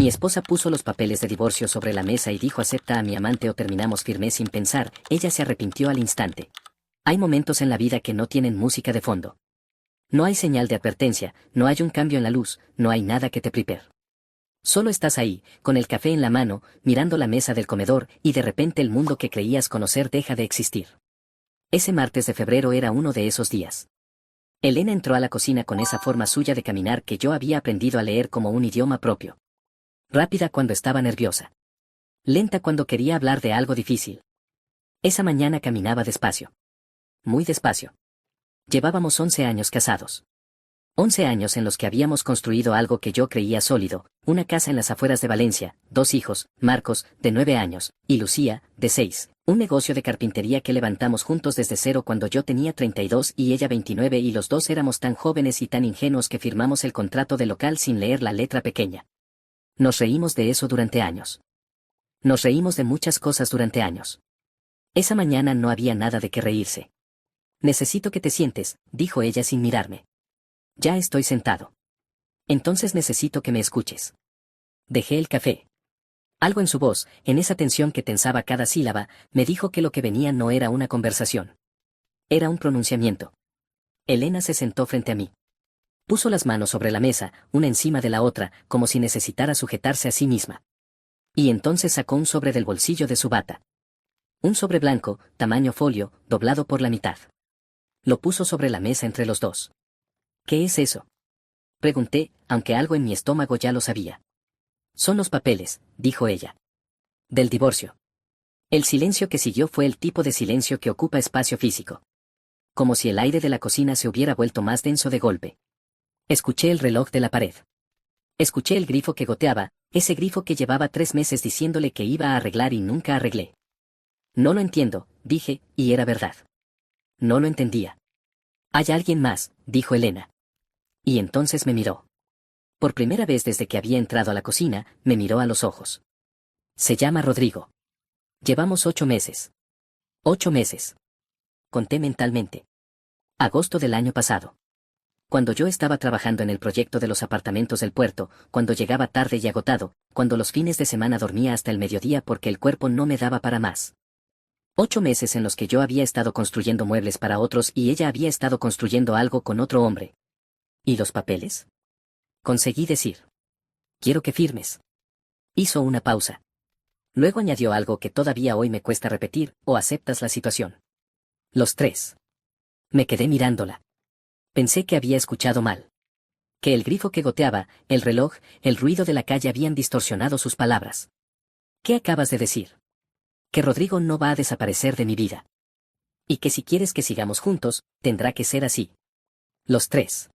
Mi esposa puso los papeles de divorcio sobre la mesa y dijo: acepta a mi amante o terminamos. Firmé sin pensar. Ella se arrepintió al instante. Hay momentos en la vida que no tienen música de fondo. No hay señal de advertencia, no hay un cambio en la luz, no hay nada que te prepare. Solo estás ahí, con el café en la mano, mirando la mesa del comedor, y de repente el mundo que creías conocer deja de existir. Ese martes de febrero era uno de esos días. Elena entró a la cocina con esa forma suya de caminar que yo había aprendido a leer como un idioma propio. Rápida cuando estaba nerviosa. Lenta cuando quería hablar de algo difícil. Esa mañana caminaba despacio. Muy despacio. Llevábamos 11 años casados. 11 años en los que habíamos construido algo que yo creía sólido, una casa en las afueras de Valencia, 2 hijos, Marcos, de 9 años, y Lucía, de 6, un negocio de carpintería que levantamos juntos desde cero cuando yo tenía 32 y ella 29 y los dos éramos tan jóvenes y tan ingenuos que firmamos el contrato de local sin leer la letra pequeña. Nos reímos de eso durante años. Nos reímos de muchas cosas durante años. Esa mañana no había nada de qué reírse. Necesito que te sientes, dijo ella sin mirarme. Ya estoy sentado. Entonces necesito que me escuches. Dejé el café. Algo en su voz, en esa tensión que tensaba cada sílaba, me dijo que lo que venía no era una conversación. Era un pronunciamiento. Elena se sentó frente a mí. Puso las manos sobre la mesa, una encima de la otra, como si necesitara sujetarse a sí misma. Y entonces sacó un sobre del bolsillo de su bata. Un sobre blanco, tamaño folio, doblado por la mitad. Lo puso sobre la mesa entre los dos. ¿Qué es eso? Pregunté, aunque algo en mi estómago ya lo sabía. Son los papeles, dijo ella. Del divorcio. El silencio que siguió fue el tipo de silencio que ocupa espacio físico. Como si el aire de la cocina se hubiera vuelto más denso de golpe. Escuché el reloj de la pared. Escuché el grifo que goteaba, ese grifo que llevaba 3 meses diciéndole que iba a arreglar y nunca arreglé. No lo entiendo, dije, y era verdad. No lo entendía. Hay alguien más, dijo Elena. Y entonces me miró. Por primera vez desde que había entrado a la cocina, me miró a los ojos. Se llama Rodrigo. Llevamos 8 meses. 8 meses. Conté mentalmente. Agosto del año pasado. Cuando yo estaba trabajando en el proyecto de los apartamentos del puerto, cuando llegaba tarde y agotado, cuando los fines de semana dormía hasta el mediodía porque el cuerpo no me daba para más. 8 meses en los que yo había estado construyendo muebles para otros y ella había estado construyendo algo con otro hombre. ¿Y los papeles? Conseguí decir. Quiero que firmes. Hizo una pausa. Luego añadió algo que todavía hoy me cuesta repetir: o aceptas la situación. Los 3. Me quedé mirándola. Pensé que había escuchado mal. Que el grifo que goteaba, el reloj, el ruido de la calle habían distorsionado sus palabras. ¿Qué acabas de decir? Que Rodrigo no va a desaparecer de mi vida. Y que si quieres que sigamos juntos, tendrá que ser así. Los 3.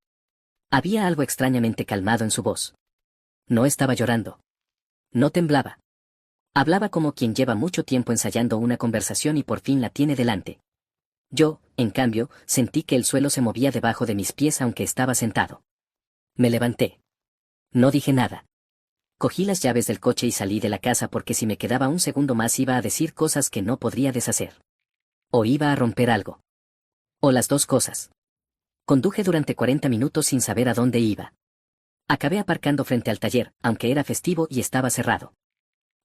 Había algo extrañamente calmado en su voz. No estaba llorando. No temblaba. Hablaba como quien lleva mucho tiempo ensayando una conversación y por fin la tiene delante. Yo, en cambio, sentí que el suelo se movía debajo de mis pies aunque estaba sentado. Me levanté. No dije nada. Cogí las llaves del coche y salí de la casa porque si me quedaba un segundo más iba a decir cosas que no podría deshacer. O iba a romper algo. O las dos cosas. Conduje durante 40 minutos sin saber a dónde iba. Acabé aparcando frente al taller, aunque era festivo y estaba cerrado.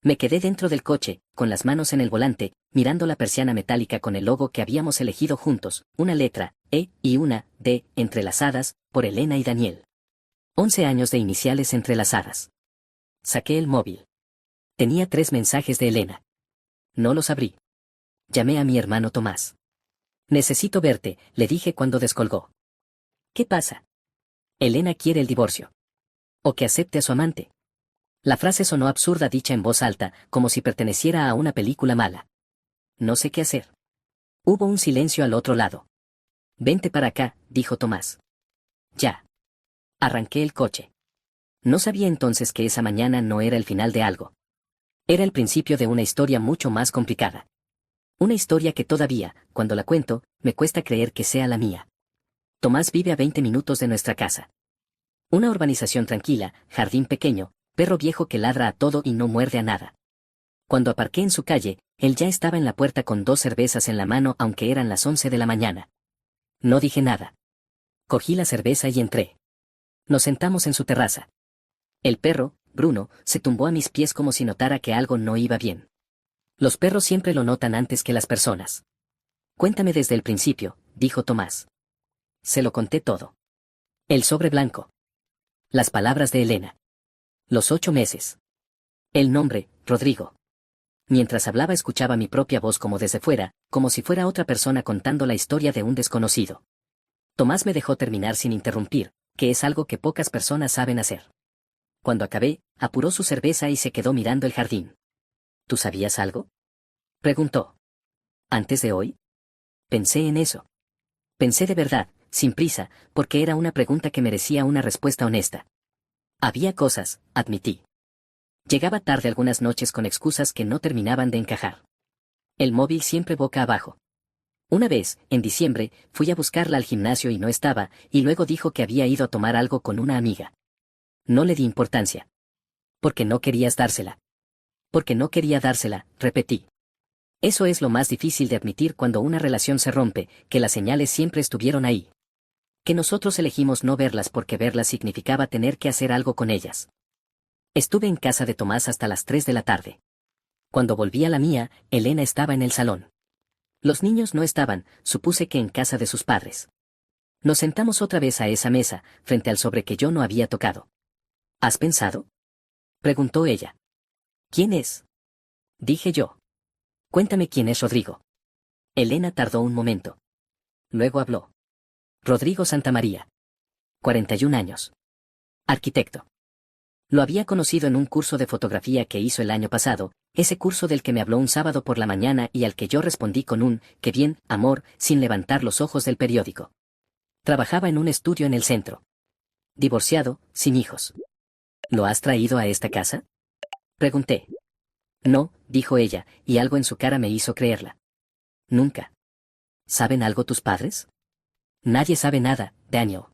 Me quedé dentro del coche, con las manos en el volante, mirando la persiana metálica con el logo que habíamos elegido juntos, una letra, E, y una, D, entrelazadas, por Elena y Daniel. 11 años de iniciales entrelazadas. Saqué el móvil. Tenía 3 mensajes de Elena. No los abrí. Llamé a mi hermano Tomás. Necesito verte, le dije cuando descolgó. ¿Qué pasa? Elena quiere el divorcio. O que acepte a su amante. La frase sonó absurda dicha en voz alta, como si perteneciera a una película mala. No sé qué hacer. Hubo un silencio al otro lado. Vente para acá, dijo Tomás. Ya. Arranqué el coche. No sabía entonces que esa mañana no era el final de algo. Era el principio de una historia mucho más complicada. Una historia que todavía, cuando la cuento, me cuesta creer que sea la mía. Tomás vive a 20 minutos de nuestra casa. Una urbanización tranquila, jardín pequeño, perro viejo que ladra a todo y no muerde a nada. Cuando aparqué en su calle, él ya estaba en la puerta con 2 cervezas en la mano aunque eran las 11 de la mañana. No dije nada. Cogí la cerveza y entré. Nos sentamos en su terraza. El perro, Bruno, se tumbó a mis pies como si notara que algo no iba bien. Los perros siempre lo notan antes que las personas. Cuéntame desde el principio, dijo Tomás. Se lo conté todo. El sobre blanco. Las palabras de Elena. Los 8 meses. El nombre, Rodrigo. Mientras hablaba escuchaba mi propia voz como desde fuera, como si fuera otra persona contando la historia de un desconocido. Tomás me dejó terminar sin interrumpir, que es algo que pocas personas saben hacer. Cuando acabé, apuró su cerveza y se quedó mirando el jardín. ¿Tú sabías algo? Preguntó. ¿Antes de hoy? Pensé en eso. Pensé de verdad, sin prisa, porque era una pregunta que merecía una respuesta honesta. Había cosas, admití. Llegaba tarde algunas noches con excusas que no terminaban de encajar. El móvil siempre boca abajo. Una vez, en diciembre, fui a buscarla al gimnasio y no estaba, y luego dijo que había ido a tomar algo con una amiga. No le di importancia. Porque no querías dársela. Porque no quería dársela, repetí. Eso es lo más difícil de admitir cuando una relación se rompe, que las señales siempre estuvieron ahí. Que nosotros elegimos no verlas porque verlas significaba tener que hacer algo con ellas. Estuve en casa de Tomás hasta las 3 de la tarde. Cuando volví a la mía, Elena estaba en el salón. Los niños no estaban, supuse que en casa de sus padres. Nos sentamos otra vez a esa mesa, frente al sobre que yo no había tocado. ¿Has pensado? Preguntó ella. ¿Quién es? Dije yo. Cuéntame quién es Rodrigo. Elena tardó un momento. Luego habló. Rodrigo Santamaría. 41 años. Arquitecto. Lo había conocido en un curso de fotografía que hizo el año pasado, ese curso del que me habló un sábado por la mañana y al que yo respondí con un, qué bien, amor, sin levantar los ojos del periódico. Trabajaba en un estudio en el centro. Divorciado, sin hijos. ¿Lo has traído a esta casa? Pregunté. No, dijo ella, y algo en su cara me hizo creerla. Nunca. ¿Saben algo tus padres? Nadie sabe nada, Daniel.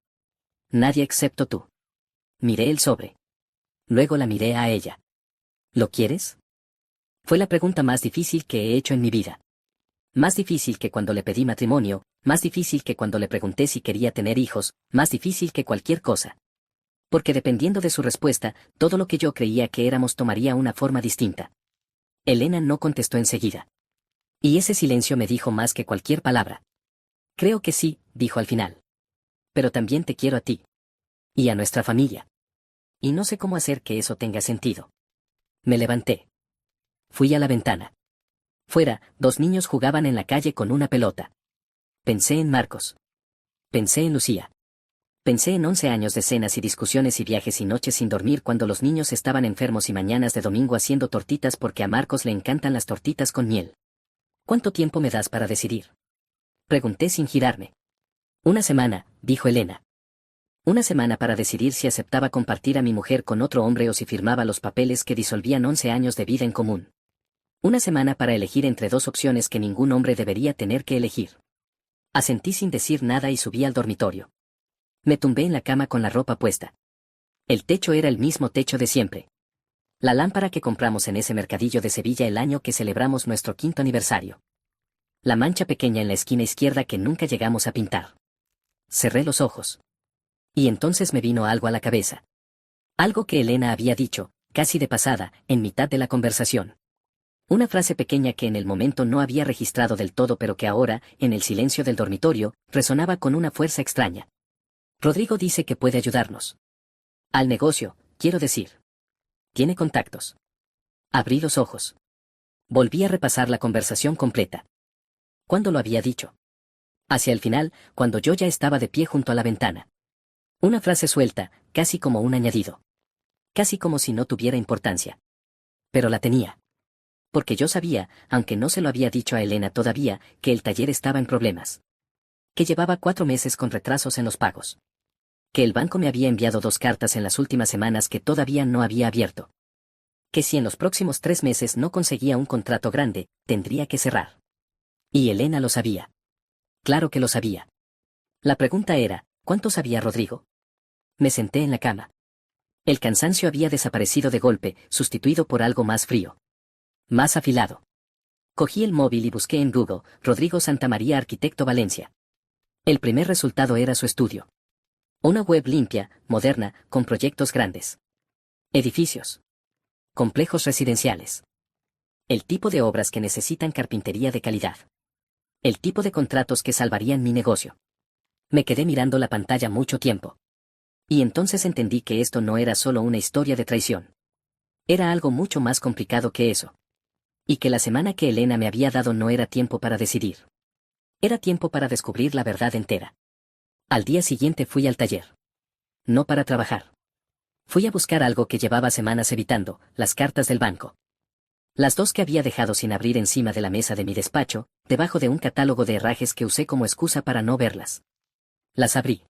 Nadie excepto tú. Miré el sobre. Luego la miré a ella. ¿Lo quieres? Fue la pregunta más difícil que he hecho en mi vida. Más difícil que cuando le pedí matrimonio, más difícil que cuando le pregunté si quería tener hijos, más difícil que cualquier cosa. Porque dependiendo de su respuesta, todo lo que yo creía que éramos tomaría una forma distinta. Elena no contestó enseguida. Y ese silencio me dijo más que cualquier palabra. Creo que sí, dijo al final. Pero también te quiero a ti. Y a nuestra familia. Y no sé cómo hacer que eso tenga sentido. Me levanté. Fui a la ventana. Fuera, 2 niños jugaban en la calle con una pelota. Pensé en Marcos. Pensé en Lucía. Pensé en 11 años de cenas y discusiones y viajes y noches sin dormir cuando los niños estaban enfermos y mañanas de domingo haciendo tortitas porque a Marcos le encantan las tortitas con miel. ¿Cuánto tiempo me das para decidir? Pregunté sin girarme. 1 semana, dijo Elena. 1 semana para decidir si aceptaba compartir a mi mujer con otro hombre o si firmaba los papeles que disolvían 11 años de vida en común. 1 semana para elegir entre 2 opciones que ningún hombre debería tener que elegir. Asentí sin decir nada y subí al dormitorio. Me tumbé en la cama con la ropa puesta. El techo era el mismo techo de siempre. La lámpara que compramos en ese mercadillo de Sevilla el año que celebramos nuestro 5º aniversario. La mancha pequeña en la esquina izquierda que nunca llegamos a pintar. Cerré los ojos. Y entonces me vino algo a la cabeza. Algo que Elena había dicho, casi de pasada, en mitad de la conversación. Una frase pequeña que en el momento no había registrado del todo pero que ahora, en el silencio del dormitorio, resonaba con una fuerza extraña. Rodrigo dice que puede ayudarnos. Al negocio, quiero decir. Tiene contactos. Abrí los ojos. Volví a repasar la conversación completa. ¿Cuándo lo había dicho? Hacia el final, cuando yo ya estaba de pie junto a la ventana. Una frase suelta, casi como un añadido. Casi como si no tuviera importancia. Pero la tenía. Porque yo sabía, aunque no se lo había dicho a Elena todavía, que el taller estaba en problemas. Que llevaba 4 meses con retrasos en los pagos. Que el banco me había enviado 2 cartas en las últimas semanas que todavía no había abierto. Que si en los próximos 3 meses no conseguía un contrato grande, tendría que cerrar. Y Elena lo sabía. Claro que lo sabía. La pregunta era, ¿cuánto sabía Rodrigo? Me senté en la cama. El cansancio había desaparecido de golpe, sustituido por algo más frío. Más afilado. Cogí el móvil y busqué en Google, Rodrigo Santamaría Arquitecto Valencia. El primer resultado era su estudio. Una web limpia, moderna, con proyectos grandes. Edificios. Complejos residenciales. El tipo de obras que necesitan carpintería de calidad. El tipo de contratos que salvarían mi negocio. Me quedé mirando la pantalla mucho tiempo. Y entonces entendí que esto no era solo una historia de traición. Era algo mucho más complicado que eso. Y que la semana que Elena me había dado no era tiempo para decidir. Era tiempo para descubrir la verdad entera. Al día siguiente fui al taller. No para trabajar. Fui a buscar algo que llevaba semanas evitando, las cartas del banco. Las dos que había dejado sin abrir encima de la mesa de mi despacho, debajo de un catálogo de herrajes que usé como excusa para no verlas. Las abrí.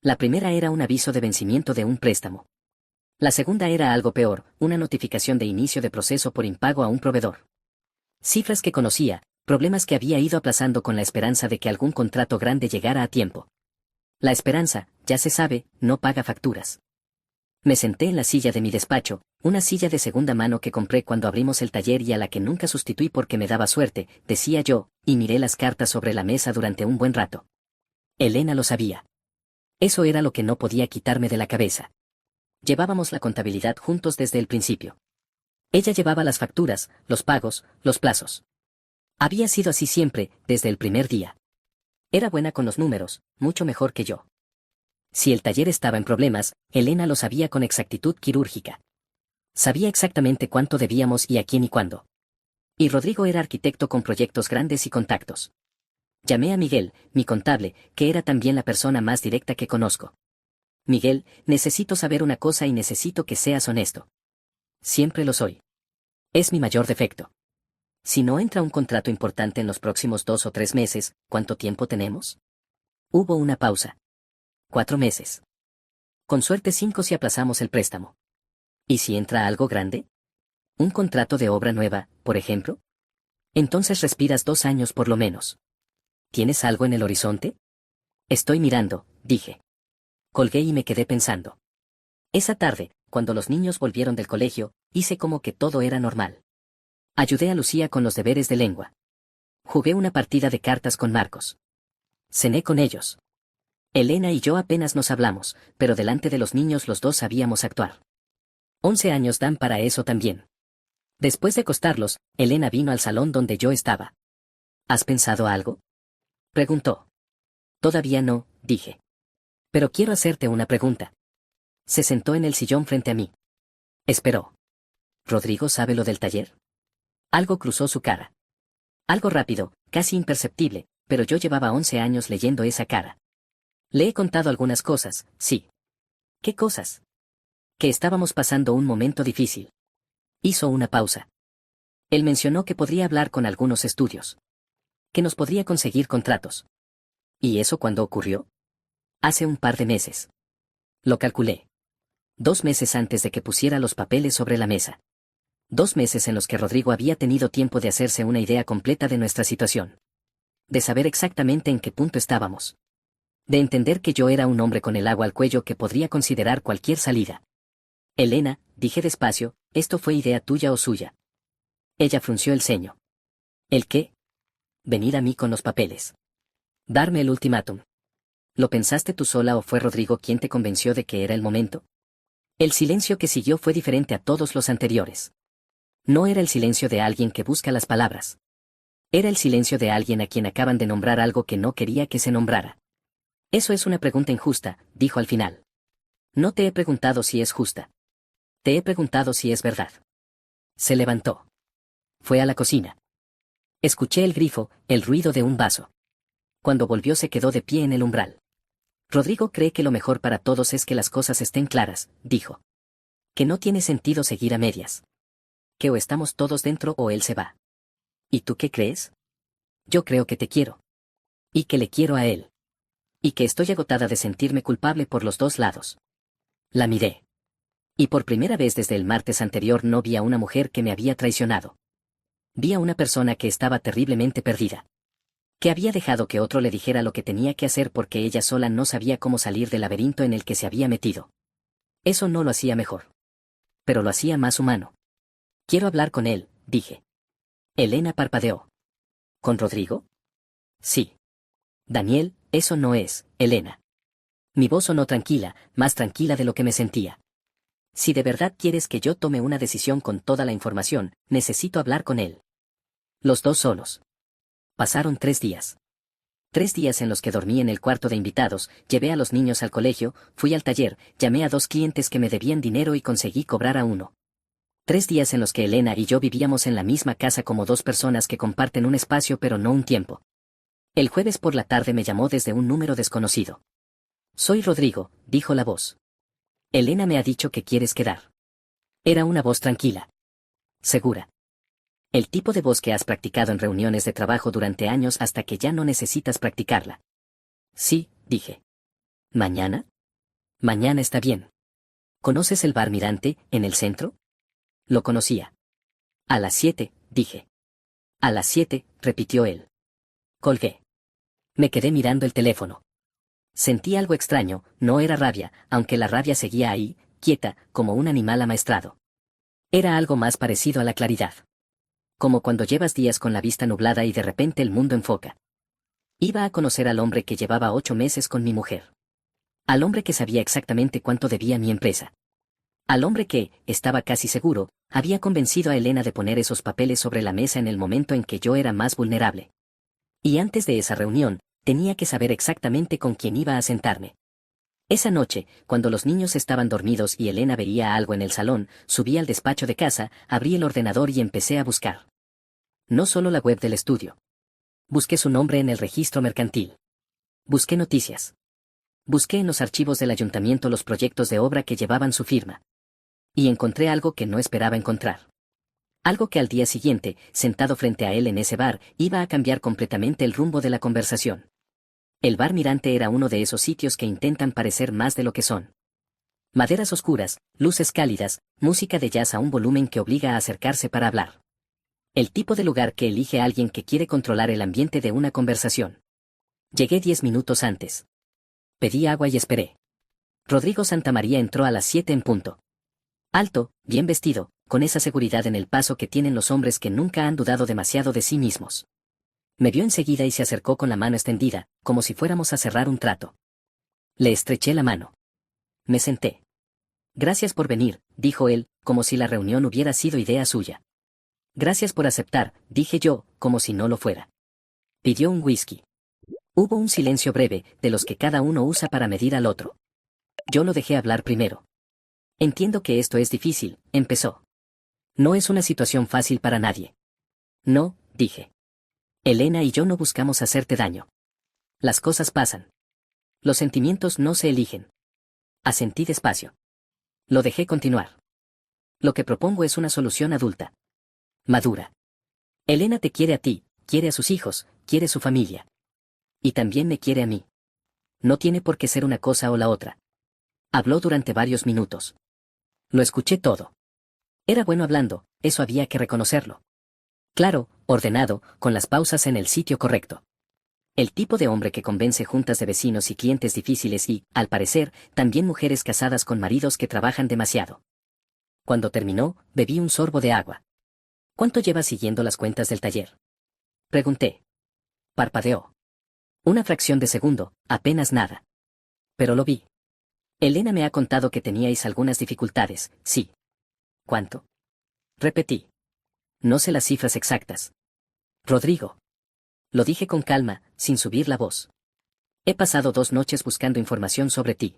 La primera era un aviso de vencimiento de un préstamo. La segunda era algo peor, una notificación de inicio de proceso por impago a un proveedor. Cifras que conocía, problemas que había ido aplazando con la esperanza de que algún contrato grande llegara a tiempo. La esperanza, ya se sabe, no paga facturas. Me senté en la silla de mi despacho, una silla de segunda mano que compré cuando abrimos el taller y a la que nunca sustituí porque me daba suerte, decía yo, y miré las cartas sobre la mesa durante un buen rato. Elena lo sabía. Eso era lo que no podía quitarme de la cabeza. Llevábamos la contabilidad juntos desde el principio. Ella llevaba las facturas, los pagos, los plazos. Había sido así siempre, desde el primer día. Era buena con los números, mucho mejor que yo. Si el taller estaba en problemas, Elena lo sabía con exactitud quirúrgica. Sabía exactamente cuánto debíamos y a quién y cuándo. Y Rodrigo era arquitecto con proyectos grandes y contactos. Llamé a Miguel, mi contable, que era también la persona más directa que conozco. Miguel, necesito saber una cosa y necesito que seas honesto. Siempre lo soy. Es mi mayor defecto. Si no entra un contrato importante en los próximos 2 o 3 meses, ¿cuánto tiempo tenemos? Hubo una pausa. 4 meses. Con suerte 5 si aplazamos el préstamo. ¿Y si entra algo grande? ¿Un contrato de obra nueva, por ejemplo? Entonces respiras 2 años por lo menos. ¿Tienes algo en el horizonte? Estoy mirando, dije. Colgué y me quedé pensando. Esa tarde, cuando los niños volvieron del colegio, hice como que todo era normal. Ayudé a Lucía con los deberes de lengua. Jugué una partida de cartas con Marcos. Cené con ellos. Elena y yo apenas nos hablamos, pero delante de los niños los dos sabíamos actuar. 11 años dan para eso también. Después de acostarlos, Elena vino al salón donde yo estaba. ¿Has pensado algo?, preguntó. Todavía no, dije. Pero quiero hacerte una pregunta. Se sentó en el sillón frente a mí. Esperó. ¿Rodrigo sabe lo del taller? Algo cruzó su cara. Algo rápido, casi imperceptible, pero yo llevaba 11 años leyendo esa cara. Le he contado algunas cosas, sí. ¿Qué cosas? Que estábamos pasando un momento difícil. Hizo una pausa. Él mencionó que podría hablar con algunos estudios. Que nos podría conseguir contratos. ¿Y eso cuándo ocurrió? Hace un par de meses. Lo calculé. 2 meses antes de que pusiera los papeles sobre la mesa. 2 meses en los que Rodrigo había tenido tiempo de hacerse una idea completa de nuestra situación. De saber exactamente en qué punto estábamos. De entender que yo era un hombre con el agua al cuello que podría considerar cualquier salida. Elena, dije despacio, ¿esto fue idea tuya o suya? Ella frunció el ceño. ¿El qué? Venir a mí con los papeles. Darme el ultimátum. ¿Lo pensaste tú sola o fue Rodrigo quien te convenció de que era el momento? El silencio que siguió fue diferente a todos los anteriores. No era el silencio de alguien que busca las palabras. Era el silencio de alguien a quien acaban de nombrar algo que no quería que se nombrara. Eso es una pregunta injusta, dijo al final. No te he preguntado si es justa. Te he preguntado si es verdad. Se levantó. Fue a la cocina. Escuché el grifo, el ruido de un vaso. Cuando volvió se quedó de pie en el umbral. Rodrigo cree que lo mejor para todos es que las cosas estén claras, dijo. Que no tiene sentido seguir a medias. Que o estamos todos dentro o él se va. ¿Y tú qué crees? Yo creo que te quiero. Y que le quiero a él. Y que estoy agotada de sentirme culpable por los dos lados. La miré. Y por primera vez desde el martes anterior no vi a una mujer que me había traicionado. Vi a una persona que estaba terriblemente perdida. Que había dejado que otro le dijera lo que tenía que hacer porque ella sola no sabía cómo salir del laberinto en el que se había metido. Eso no lo hacía mejor. Pero lo hacía más humano. Quiero hablar con él, dije. Elena parpadeó. ¿Con Rodrigo? Sí. Daniel, eso no es, Elena. Mi voz sonó tranquila, más tranquila de lo que me sentía. Si de verdad quieres que yo tome una decisión con toda la información, necesito hablar con él. Los dos solos. Pasaron 3 días. 3 días en los que dormí en el cuarto de invitados, llevé a los niños al colegio, fui al taller, llamé a 2 clientes que me debían dinero y conseguí cobrar a uno. 3 días en los que Elena y yo vivíamos en la misma casa como 2 personas que comparten un espacio pero no un tiempo. El jueves por la tarde me llamó desde un número desconocido. Soy Rodrigo, dijo la voz. Elena me ha dicho que quieres quedar. Era una voz tranquila. Segura. El tipo de voz que has practicado en reuniones de trabajo durante años hasta que ya no necesitas practicarla. Sí, dije. ¿Mañana? Mañana está bien. ¿Conoces el bar Mirante, en el centro? Lo conocía. A las 7, dije. A las 7, repitió él. Colgué. Me quedé mirando el teléfono. Sentí algo extraño, no era rabia, aunque la rabia seguía ahí, quieta, como un animal amaestrado. Era algo más parecido a la claridad. Como cuando llevas días con la vista nublada y de repente el mundo enfoca. Iba a conocer al hombre que llevaba 8 meses con mi mujer. Al hombre que sabía exactamente cuánto debía mi empresa. Al hombre que, estaba casi seguro, había convencido a Elena de poner esos papeles sobre la mesa en el momento en que yo era más vulnerable. Y antes de esa reunión, tenía que saber exactamente con quién iba a sentarme. Esa noche, cuando los niños estaban dormidos y Elena veía algo en el salón, subí al despacho de casa, abrí el ordenador y empecé a buscar. No solo la web del estudio. Busqué su nombre en el registro mercantil. Busqué noticias. Busqué en los archivos del ayuntamiento los proyectos de obra que llevaban su firma. Y encontré algo que no esperaba encontrar. Algo que al día siguiente, sentado frente a él en ese bar, iba a cambiar completamente el rumbo de la conversación. El bar Mirante era uno de esos sitios que intentan parecer más de lo que son. Maderas oscuras, luces cálidas, música de jazz a un volumen que obliga a acercarse para hablar. El tipo de lugar que elige a alguien que quiere controlar el ambiente de una conversación. Llegué 10 minutos antes. Pedí agua y esperé. Rodrigo Santamaría entró a las 7 en punto. Alto, bien vestido, con esa seguridad en el paso que tienen los hombres que nunca han dudado demasiado de sí mismos. Me vio enseguida y se acercó con la mano extendida, como si fuéramos a cerrar un trato. Le estreché la mano. Me senté. Gracias por venir, dijo él, como si la reunión hubiera sido idea suya. Gracias por aceptar, dije yo, como si no lo fuera. Pidió un whisky. Hubo un silencio breve, de los que cada uno usa para medir al otro. Yo lo dejé hablar primero. Entiendo que esto es difícil, empezó. No es una situación fácil para nadie. No, dije. Elena y yo no buscamos hacerte daño. Las cosas pasan. Los sentimientos no se eligen. Asentí despacio. Lo dejé continuar. Lo que propongo es una solución adulta. Madura. Elena te quiere a ti, quiere a sus hijos, quiere su familia. Y también me quiere a mí. No tiene por qué ser una cosa o la otra. Habló durante varios minutos. Lo escuché todo. Era bueno hablando, eso había que reconocerlo. Claro, ordenado, con las pausas en el sitio correcto. El tipo de hombre que convence juntas de vecinos y clientes difíciles y, al parecer, también mujeres casadas con maridos que trabajan demasiado. Cuando terminó, bebí un sorbo de agua. ¿Cuánto llevas siguiendo las cuentas del taller? Pregunté. Parpadeó. Una fracción de segundo, apenas nada. Pero lo vi. Elena me ha contado que teníais algunas dificultades, sí. ¿Cuánto? Repetí. No sé las cifras exactas. Rodrigo. Lo dije con calma, sin subir la voz. He pasado 2 noches buscando información sobre ti.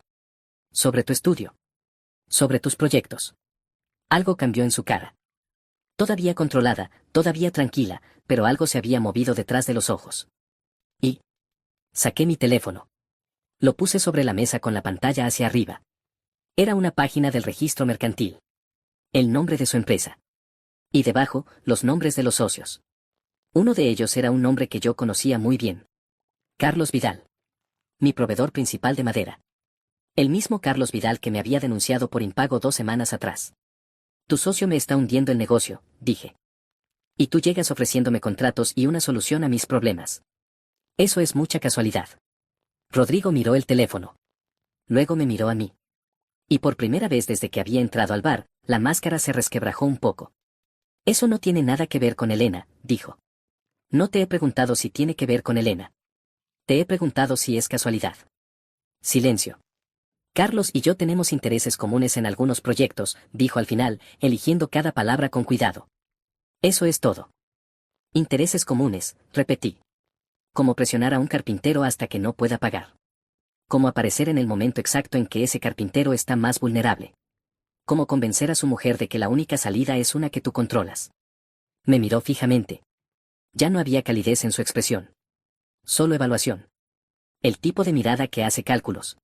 Sobre tu estudio. Sobre tus proyectos. Algo cambió en su cara. Todavía controlada, todavía tranquila, pero algo se había movido detrás de los ojos. Y saqué mi teléfono. Lo puse sobre la mesa con la pantalla hacia arriba. Era una página del registro mercantil. El nombre de su empresa. Y debajo, los nombres de los socios. Uno de ellos era un nombre que yo conocía muy bien. Carlos Vidal. Mi proveedor principal de madera. El mismo Carlos Vidal que me había denunciado por impago 2 semanas atrás. Tu socio me está hundiendo el negocio, dije. Y tú llegas ofreciéndome contratos y una solución a mis problemas. Eso es mucha casualidad. Rodrigo miró el teléfono. Luego me miró a mí. Y por primera vez desde que había entrado al bar, la máscara se resquebrajó un poco. Eso no tiene nada que ver con Elena, dijo. No te he preguntado si tiene que ver con Elena. Te he preguntado si es casualidad. Silencio. Carlos y yo tenemos intereses comunes en algunos proyectos, dijo al final, eligiendo cada palabra con cuidado. Eso es todo. Intereses comunes, repetí. Como presionar a un carpintero hasta que no pueda pagar. Como aparecer en el momento exacto en que ese carpintero está más vulnerable. Como convencer a su mujer de que la única salida es una que tú controlas. Me miró fijamente. Ya no había calidez en su expresión. Solo evaluación. El tipo de mirada que hace cálculos.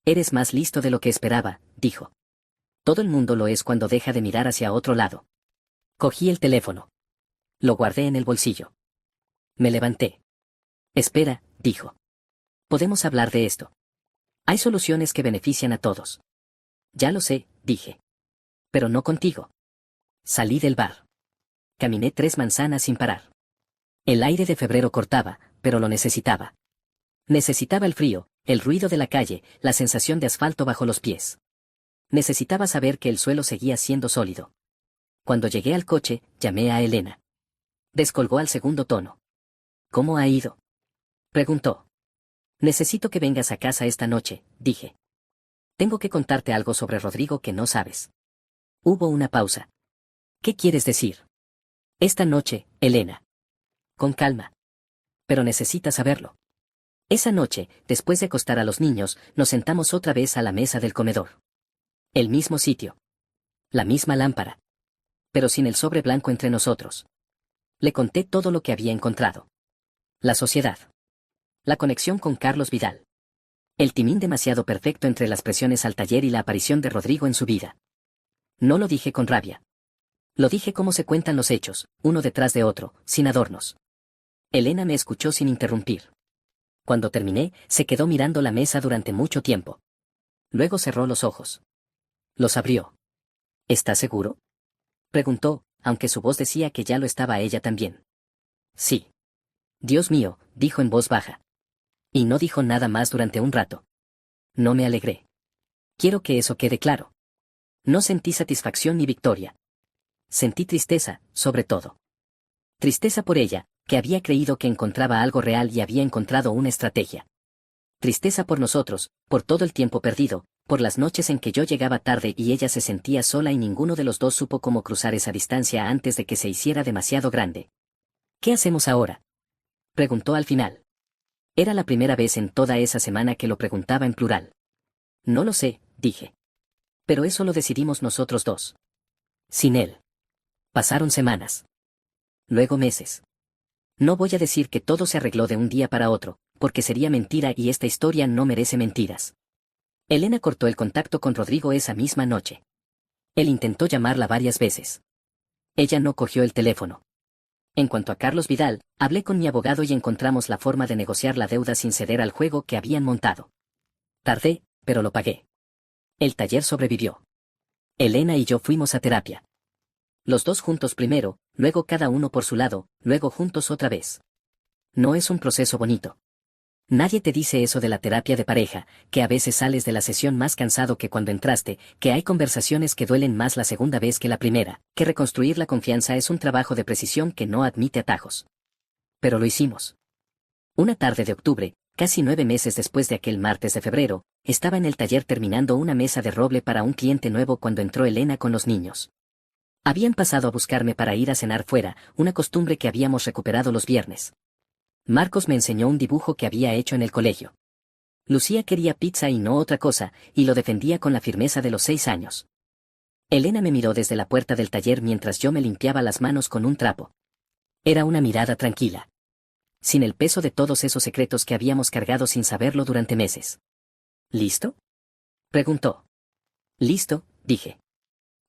Eres más listo de lo que esperaba, dijo. Todo el mundo lo es cuando deja de mirar hacia otro lado. Cogí el teléfono. Lo guardé en el bolsillo. Me levanté. Espera, dijo. Podemos hablar de esto. Hay soluciones que benefician a todos. Ya lo sé, dije. Pero no contigo. Salí del bar. Caminé 3 manzanas sin parar. El aire de febrero cortaba, pero lo necesitaba. Necesitaba el frío, el ruido de la calle, la sensación de asfalto bajo los pies. Necesitaba saber que el suelo seguía siendo sólido. Cuando llegué al coche, llamé a Elena. Descolgó al segundo tono. ¿Cómo ha ido? Preguntó. Necesito que vengas a casa esta noche, dije. Tengo que contarte algo sobre Rodrigo que no sabes. Hubo una pausa. ¿Qué quieres decir? Esta noche, Elena. Con calma. Pero necesitas saberlo. Esa noche, después de acostar a los niños, nos sentamos otra vez a la mesa del comedor. El mismo sitio. La misma lámpara. Pero sin el sobre blanco entre nosotros. Le conté todo lo que había encontrado. La sociedad. La conexión con Carlos Vidal. El timín demasiado perfecto entre las presiones al taller y la aparición de Rodrigo en su vida. No lo dije con rabia. Lo dije como se cuentan los hechos, uno detrás de otro, sin adornos. Elena me escuchó sin interrumpir. Cuando terminé, se quedó mirando la mesa durante mucho tiempo. Luego cerró los ojos. Los abrió. ¿Estás seguro? Preguntó, aunque su voz decía que ya lo estaba ella también. Sí. Dios mío, dijo en voz baja. Y no dijo nada más durante un rato. No me alegré. Quiero que eso quede claro. No sentí satisfacción ni victoria. Sentí tristeza, sobre todo. Tristeza por ella, que había creído que encontraba algo real y había encontrado una estrategia. Tristeza por nosotros, por todo el tiempo perdido, por las noches en que yo llegaba tarde y ella se sentía sola y ninguno de los dos supo cómo cruzar esa distancia antes de que se hiciera demasiado grande. ¿Qué hacemos ahora? Preguntó al final. Era la primera vez en toda esa semana que lo preguntaba en plural. No lo sé, dije. Pero eso lo decidimos nosotros dos. Sin él. Pasaron semanas. Luego meses. No voy a decir que todo se arregló de un día para otro, porque sería mentira y esta historia no merece mentiras. Elena cortó el contacto con Rodrigo esa misma noche. Él intentó llamarla varias veces. Ella no cogió el teléfono. En cuanto a Carlos Vidal, hablé con mi abogado y encontramos la forma de negociar la deuda sin ceder al juego que habían montado. Tardé, pero lo pagué. El taller sobrevivió. Elena y yo fuimos a terapia. Los dos juntos primero, luego cada uno por su lado, luego juntos otra vez. No es un proceso bonito. Nadie te dice eso de la terapia de pareja, que a veces sales de la sesión más cansado que cuando entraste, que hay conversaciones que duelen más la segunda vez que la primera, que reconstruir la confianza es un trabajo de precisión que no admite atajos. Pero lo hicimos. Una tarde de octubre, casi 9 meses después de aquel martes de febrero, estaba en el taller terminando una mesa de roble para un cliente nuevo cuando entró Elena con los niños. Habían pasado a buscarme para ir a cenar fuera, una costumbre que habíamos recuperado los viernes. Marcos me enseñó un dibujo que había hecho en el colegio. Lucía quería pizza y no otra cosa, y lo defendía con la firmeza de los 6 años. Elena me miró desde la puerta del taller mientras yo me limpiaba las manos con un trapo. Era una mirada tranquila. Sin el peso de todos esos secretos que habíamos cargado sin saberlo durante meses. ¿Listo? Preguntó. Listo, dije.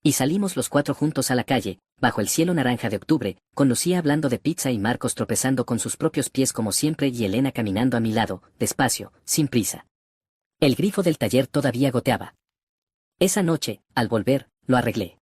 Y salimos los 4 juntos a la calle, bajo el cielo naranja de octubre, con Lucía hablando de pizza y Marcos tropezando con sus propios pies como siempre y Elena caminando a mi lado, despacio, sin prisa. El grifo del taller todavía goteaba. Esa noche, al volver, lo arreglé.